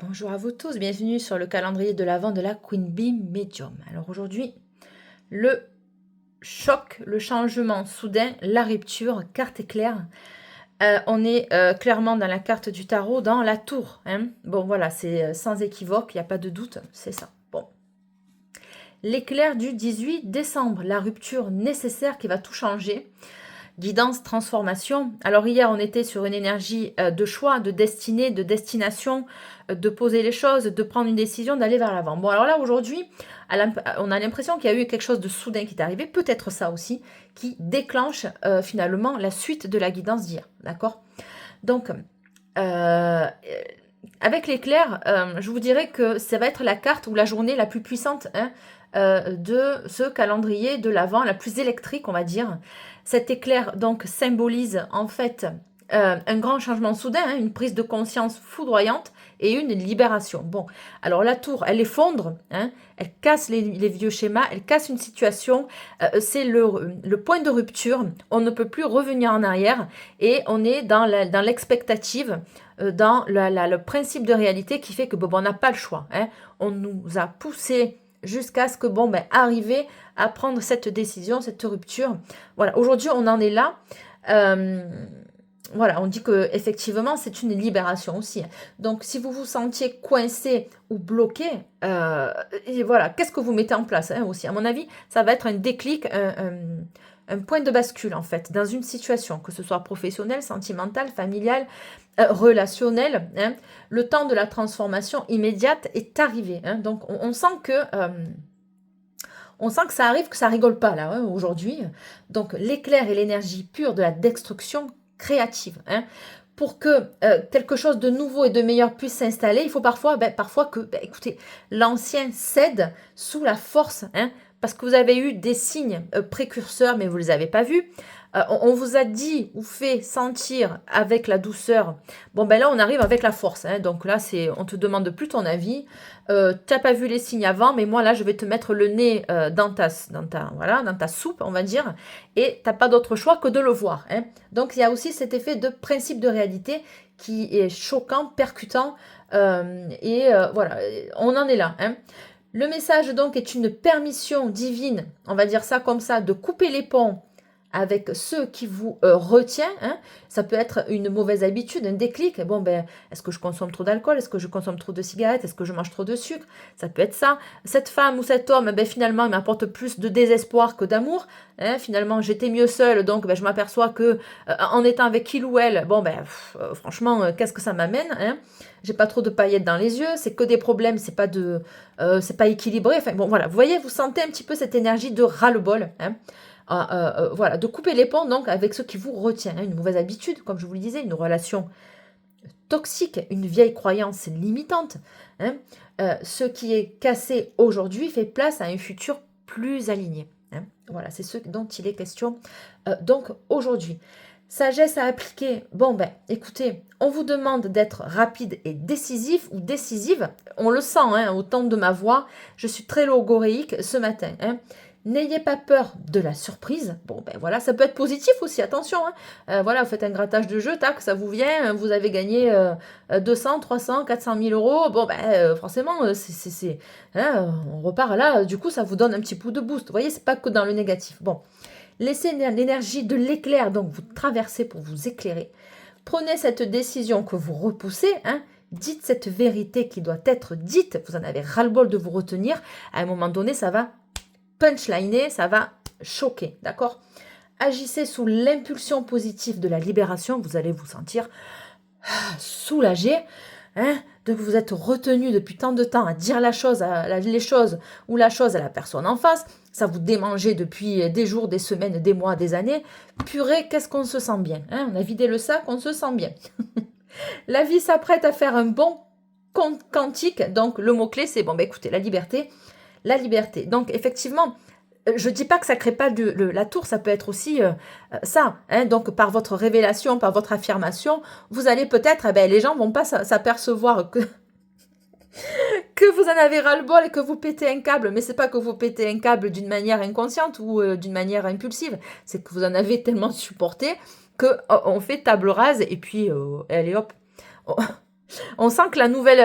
Bonjour à vous tous, bienvenue sur le calendrier de l'Avent de la Queen Bee Medium. Alors aujourd'hui, le choc, le changement soudain, la rupture, carte éclair. On est clairement dans la carte du tarot, dans la tour. Hein. Bon voilà, c'est sans équivoque, il n'y a pas de doute, c'est ça. Bon. L'éclair du 18 décembre, la rupture nécessaire qui va tout changer. Guidance, transformation. Alors hier, on était sur une énergie de choix, de destinée, de destination, de poser les choses, de prendre une décision, d'aller vers l'avant. Bon, alors là, aujourd'hui, on a l'impression qu'il y a eu quelque chose de soudain qui est arrivé, peut-être ça aussi, qui déclenche finalement la suite de la guidance d'hier. D'accord? Donc, avec l'éclair, je vous dirais que ça va être la carte ou la journée la plus puissante hein, de ce calendrier de l'Avent, la plus électrique, on va dire. Cet éclair, donc, symbolise en fait un grand changement soudain, hein, une prise de conscience foudroyante et une libération. Bon, alors la tour, elle effondre, hein, elle casse les vieux schémas, elle casse une situation, c'est le point de rupture, on ne peut plus revenir en arrière et on est dans l'expectative, dans le principe de réalité qui fait que bon, on n'a pas le choix. Hein. On nous a poussé jusqu'à ce que, bon, ben, arriver à prendre cette décision, cette rupture. Voilà, aujourd'hui, on en est là. Voilà, on dit que effectivement c'est une libération aussi. Donc, si vous vous sentiez coincé ou bloqué, et voilà, qu'est-ce que vous mettez en place hein, aussi. À mon avis, ça va être un déclic, un point de bascule en fait, dans une situation, que ce soit professionnelle, sentimentale, familiale, relationnelle. Hein. Le temps de la transformation immédiate est arrivé. Hein. Donc, on sent que ça arrive, que ça rigole pas là hein, aujourd'hui. Donc l'éclair et l'énergie pure de la destruction créative. Hein. Pour que quelque chose de nouveau et de meilleur puisse s'installer, il faut parfois que, écoutez, l'ancien cède sous la force, hein, parce que vous avez eu des signes précurseurs, mais vous ne les avez pas vus. On vous a dit ou fait sentir avec la douceur. Bon, ben là, on arrive avec la force. Hein, donc là, on te demande plus ton avis. T'as pas vu les signes avant, mais moi, là, je vais te mettre le nez dans ta soupe, on va dire. Et t'as pas d'autre choix que de le voir. Hein. Donc, il y a aussi cet effet de principe de réalité qui est choquant, percutant. Voilà, on en est là. Hein. Le message, donc, est une permission divine, on va dire ça comme ça, de couper les ponts avec ce qui vous retient. Hein. Ça peut être une mauvaise habitude, un déclic. Bon, ben, est-ce que je consomme trop d'alcool? Est-ce que je consomme trop de cigarettes? Est-ce que je mange trop de sucre? Ça peut être ça. Cette femme ou cet homme, ben, finalement, il m'apporte plus de désespoir que d'amour. Hein. Finalement, j'étais mieux seule, donc ben, je m'aperçois que en étant avec il ou elle, bon, ben, franchement, qu'est-ce que ça m'amène hein. J'ai pas trop de paillettes dans les yeux, c'est que des problèmes, c'est pas équilibré. Enfin, bon, voilà, vous voyez, vous sentez un petit peu cette énergie de ras-le-bol. Hein. Voilà, de couper les ponts donc avec ce qui vous retient, hein, une mauvaise habitude, comme je vous le disais, une relation toxique, une vieille croyance limitante. Hein. Ce qui est cassé aujourd'hui fait place à un futur plus aligné. Hein. Voilà, c'est ce dont il est question donc aujourd'hui. Sagesse à appliquer. Bon, ben, écoutez, on vous demande d'être rapide et décisif ou décisive. On le sent, hein, au ton de ma voix. Je suis très logoréique ce matin. Hein. N'ayez pas peur de la surprise. Bon, ben voilà, ça peut être positif aussi, attention. Hein. Voilà, vous faites un grattage de jeu, tac, ça vous vient, vous avez gagné 200, 300, 400 000 euros. Bon, ben forcément, hein, on repart là, du coup, ça vous donne un petit coup de boost. Vous voyez, c'est pas que dans le négatif. Bon, laissez l'énergie de l'éclair, donc vous traversez pour vous éclairer. Prenez cette décision que vous repoussez, hein. Dites cette vérité qui doit être dite. Vous en avez ras-le-bol de vous retenir. À un moment donné, ça va punchliner, ça va choquer, d'accord? Agissez sous l'impulsion positive de la libération, vous allez vous sentir soulagé, hein, de vous être retenu depuis tant de temps à dire les choses ou la chose à la personne en face, ça vous démangeait depuis des jours, des semaines, des mois, des années. Purée, qu'est-ce qu'on se sent bien, hein? On a vidé le sac, on se sent bien. La vie s'apprête à faire un bon quantique, donc le mot-clé c'est, bon, ben écoutez, la liberté. La liberté. Donc, effectivement, je ne dis pas que ça ne crée pas la tour, ça peut être aussi ça. Hein, donc, par votre révélation, par votre affirmation, vous allez peut-être, les gens ne vont pas s'apercevoir que vous en avez ras-le-bol et que vous pétez un câble. Mais ce n'est pas que vous pétez un câble d'une manière inconsciente ou d'une manière impulsive. C'est que vous en avez tellement supporté qu'on fait table rase et puis, allez hop, On sent que la nouvelle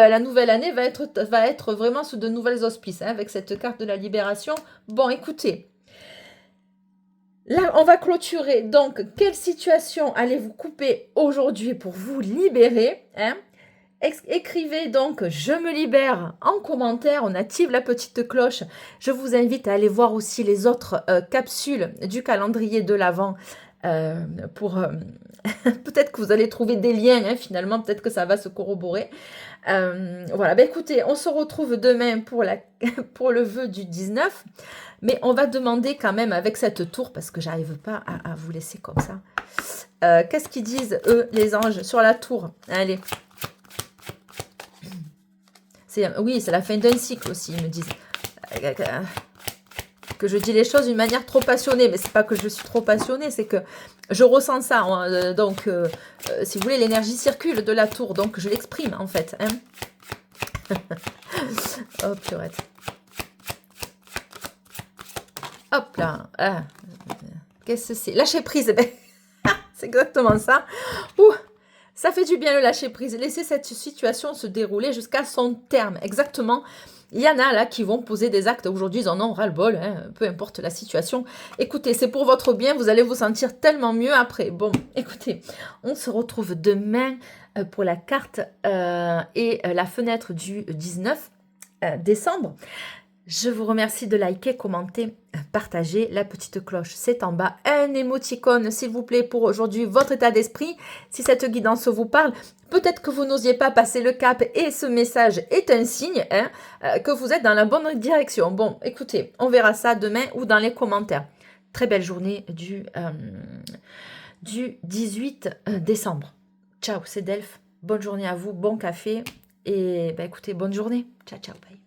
année va être vraiment sous de nouvelles auspices, hein, avec cette carte de la libération. Bon, écoutez, là, on va clôturer. Donc, quelle situation allez-vous couper aujourd'hui pour vous libérer, hein? Écrivez donc "je me libère" en commentaire, on active la petite cloche. Je vous invite à aller voir aussi les autres capsules du calendrier de l'Avent pour peut-être que vous allez trouver des liens, hein, finalement, peut-être que ça va se corroborer. Voilà, ben écoutez, on se retrouve demain pour le vœu du 19, mais on va demander quand même avec cette tour, parce que j'arrive pas à vous laisser comme ça. Qu'est-ce qu'ils disent, eux, les anges, sur la tour? Allez. Oui, c'est la fin d'un cycle aussi, ils me disent. Que je dis les choses d'une manière trop passionnée, mais c'est pas que je suis trop passionnée, c'est que je ressens ça. Hein, donc, si vous voulez, l'énergie circule de la tour, donc je l'exprime en fait. Hein. Hop, purée. Hop là. Ah. Qu'est-ce que c'est? Lâcher prise. C'est exactement ça. Ouh. Ça fait du bien le lâcher prise. Laisser cette situation se dérouler jusqu'à son terme. Exactement. Il y en a là qui vont poser des actes. Aujourd'hui, ils en ont ras-le-bol. Hein, peu importe la situation. Écoutez, c'est pour votre bien. Vous allez vous sentir tellement mieux après. Bon, écoutez, on se retrouve demain pour la carte et la fenêtre du 19 décembre. Je vous remercie de liker, commenter, partager. La petite cloche, c'est en bas. Un émoticône, s'il vous plaît, pour aujourd'hui, votre état d'esprit. Si cette guidance vous parle, peut-être que vous n'osiez pas passer le cap et ce message est un signe hein, que vous êtes dans la bonne direction. Bon, écoutez, on verra ça demain ou dans les commentaires. Très belle journée du 18 décembre. Ciao, c'est Delphes. Bonne journée à vous, bon café et écoutez, bonne journée. Ciao, ciao, bye.